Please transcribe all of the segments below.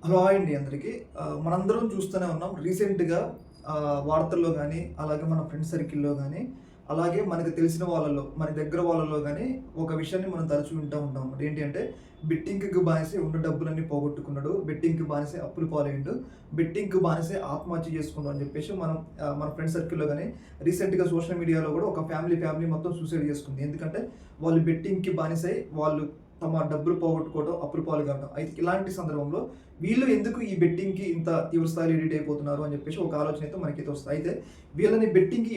Hello! Hi అండి అందరికీ. మనందరం చూస్తూనే ఉన్నాం. రీసెంట్‌గా వార్తల్లో గానీ, అలాగే మన ఫ్రెండ్ సర్కిల్‌లో గానీ, అలాగే మనకు తెలిసిన వాళ్ళలో, మన దగ్గర వాళ్ళలో గానీ, ఒక విషయాన్ని మనం తరచూ వింటూ ఉంటాం అన్నమాట. ఏంటి అంటే, బెట్టింగ్‌కి బానిసై ఉన్న డబ్బులన్నీ పోగొట్టుకున్నాడు. బెట్టింగ్‌కి బానిసై అప్పుల పాలయ్యిండు. బెట్టింగ్‌కి బానిసై ఆత్మహత్య చేసుకున్నాడు అని చెప్పేసి మనం మన ఫ్రెండ్ సర్కిల్‌లో గానీ, రీసెంట్‌గా సోషల్ మీడియాలో కూడా ఒక ఫ్యామిలీ మొత్తం సూసైడ్ చేసుకుంది. ఎందుకంటే, వాళ్ళు బెట్టింగ్‌కి బానిసై వాళ్ళు తమ డబ్బులు పోగొట్టుకోవడం, అప్పుల పాలు కావడం. అయితే ఇలాంటి సందర్భంలో వీళ్ళు ఎందుకు ఈ బెట్టింగ్‌కి ఇంత తీవ్ర స్థాయిలో ఎడిక్ట్ అయిపోతున్నారు అని చెప్పేసి ఒక ఆలోచన అయితే మనకైతే వస్తది. అయితే వీళ్ళని బెట్టింగ్‌కి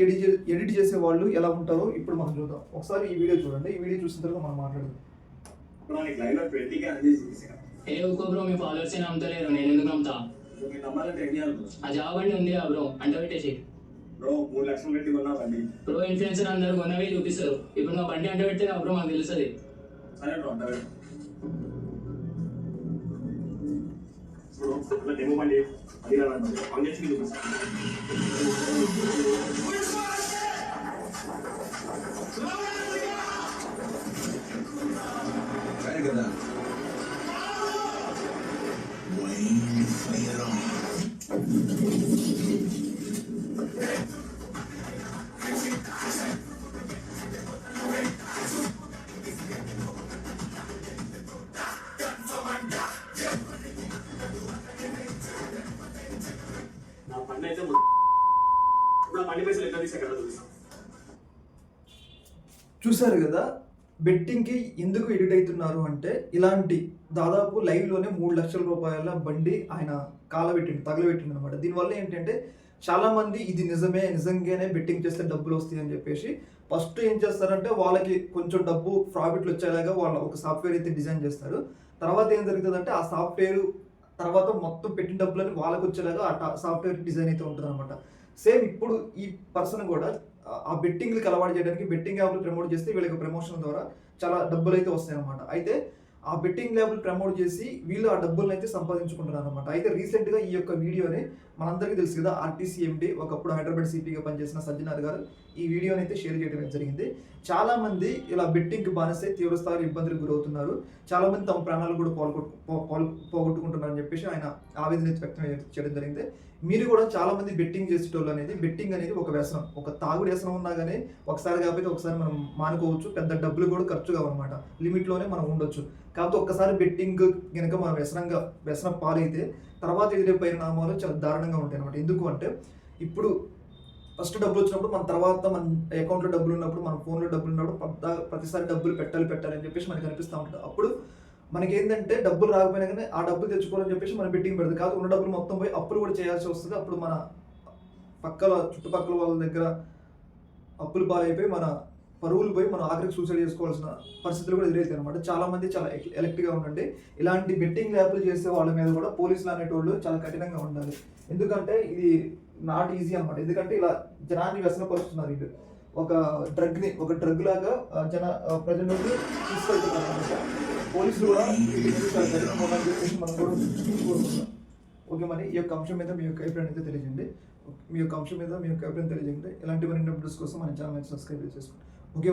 ఎడిట్ చేసే వాళ్ళు ఎలా ఉంటారో ఇప్పుడు మనం చూద్దాం. ఒకసారి ఈ వీడియో చూడండి. ఈ వీడియో చూసిన తర్వాత మనం మాట్లాడదాం. బ్రో నీకు లైవ్‌లో 20K అనేది చూపిస్తున్నా. ఏ ఊకో బ్రో మీ ఫాలోవర్స్ నమ్ముతలేరు నేను ఎందుకు నమ్ముతా? బ్రో మీరు నమ్మాలంటే ఏం చేయాలి బ్రో? ఆ జాబ్ అండి ఉంది బ్రో అంటే పెట్టేసి బ్రో 3 లక్షలు పెట్టి కొన్నా బండి. బ్రో ఇన్ఫ్లుయెన్సర్ అందరు కొన్నవి చూపిస్తారు. ఇప్పుడు నా బండి అంటే పెడితే బ్రో మాకు తెలుస్తుంది. సరే బ్రో అంటే బ్రో అట్లా డెమో బండి అది కాదండి ఆన్ చేసి చూపిస్తాను. సరే కదా Wayne fire on. నా బండి అయితే ఇప్పుడు బండి పైసలు ఎట్లా తీసా కదా చూపిస్తాను. చూసారు కదా! బెట్టింగ్‌కి ఎందుకు ఎడిక్ట్ అయితున్నారు అంటే, ఇలాంటి దాదాపు లైవ్‌లోనే రూ. 3,00,000 బండి ఆయన తగలబెట్టిండనమాట. దీనివల్ల ఏంటంటే, చాలామంది ఇది నిజంగానే బెట్టింగ్ చేస్తే డబ్బులొస్తాయని చెప్పేసి, ఫస్ట్ ఏం చేస్తారంటే, వాళ్ళకి కొంచెం డబ్బు ప్రాఫిట్లు వచ్చేలాగా వాళ్ళ ఒక సాఫ్ట్‌వేర్ అయితే డిజైన్ చేస్తారు. తర్వాత ఏం జరుగుతదంటే, ఆ సాఫ్ట్‌వేరు తర్వాత మొత్తం పెట్టిన డబ్బులన్నీ వాళ్ళకొచ్చేలాగా సాఫ్ట్‌వేర్ డిజైన్ అయితే ఉంటదనమాట. సేమ్ ఇప్పుడు ఈ పర్సన్ కూడా ఆ బెట్టింగ్‌లకి అలవాటు చేయడానికి బెట్టింగ్ యాప్‌లు ప్రమోట్ చేస్తే వీళ్ళకి ప్రమోషన్ ద్వారా చాలా డబ్బులైతే వస్తాయన్నమాట. అయితే ఆ బెట్టింగ్ యాప్‌లు ప్రమోట్ చేసి వీళ్ళు ఆ డబ్బులనైతే సంపాదించుకుంటున్నారన్నమాట. అయితే రీసెంట్‌గా ఈ యొక్క వీడియోని మనందరికీ తెలుసు కదా! ఆర్టీసీ ఎండీ ఒకప్పుడు హైదరాబాద్ సిపిగా పనిచేసిన సజ్జనార్ గారు ఈ వీడియోని అయితే షేర్ చేయడం జరిగింది. చాలామంది ఇలా బెట్టింగ్‌కి బానిసై తీవ్ర స్థాయిలో ఇబ్బందులకు గురవుతున్నారు. చాలామంది తమ ప్రాణాలు కూడా పోగొట్టుకుంటున్నారని చెప్పేసి ఆయన ఆవేదన వ్యక్తం చేయడం జరిగింది. మీరు కూడా చాలామంది బెట్టింగ్ చేసేటోళ్ళు అనేది బెట్టింగ్ అనేది ఒక వ్యసనం. ఒక తాగుడు వ్యసనం ఉన్నా గానీ ఒకసారి కాకపోతే ఒకసారి మనం మానుకోవచ్చు. పెద్ద డబ్బులు కూడా ఖర్చు కావన్నమాట. లిమిట్‌లోనే మనం ఉండొచ్చు. కాకపోతే ఒక్కసారి బెట్టింగ్ గనక మనం వ్యసనం పాలైతే తర్వాత ఎదురే పరిణామాలు చాలా దారుణంగా ఉంటాయన్నమాట. ఎందుకు అంటే ఇప్పుడు ఫస్ట్ డబ్బులొచ్చినప్పుడు మన అకౌంట్‌లో డబ్బులున్నప్పుడు, మన ఫోన్‌లో డబ్బులున్నప్పుడు ప్రతిసారి డబ్బులు పెట్టాలి అని చెప్పేసి మనకు అనిపిస్తా ఉంటది. అప్పుడు మనకేందంటే డబ్బులు రాకపోయినా గానీ, ఆ డబ్బులు తెచ్చుకోవాలని చెప్పేసి మనం బెట్టింగ్ పెడతాం. కాకపోతే ఉన్న డబ్బులు మొత్తం పోయి అప్పులు కూడా చేయాల్సి వస్తది. అప్పుడు మన చుట్టుపక్కల వాళ్ళ దగ్గర అప్పుల పాలైపోయి మన పరువులు పోయి మనం ఆఖరికి సూసైడ్ చేసుకోవాల్సిన పరిస్థితులు కూడా ఎదురైతాయన్నమాట. చాలామంది చాలా ఎలర్ట్‌గా ఉండండి. ఇలాంటి బెట్టింగ్ యాప్‌లు చేసే వాళ్ళ మీద కూడా పోలీసులు అనేటోళ్ళు చాలా కఠినంగా ఉండాలి. ఎందుకంటే ఇది నాట్ ఈజీ అన్నమాట. ఎందుకంటే ఇలా జనాన్ని వ్యసనపరుస్తున్నారు వీళ్ళు. ఒక ఒక డ్రగ్ లాగా ప్రజల్లోకి తీసుకెళ్తున్నారన్నమాట. పోలీసులు కూడా వీటి మీద చాలా కఠినంగా ఉండాలని చెప్పేసి మనం కూడా కోరుకుంటున్నాం. ఓకే, మరి ఈ యొక్క అంశం మీద మీ యొక్క అభిప్రాయం అయితే తెలియజేయండి. మీ యొక్క అభిప్రాయం తెలియజేయండి. ఇలాంటి మరిన్ని అప్డేట్స్ కోసం మన ఛానల్‌ని సబ్స్క్రైబ్ చేసుకోండి. ఓకే.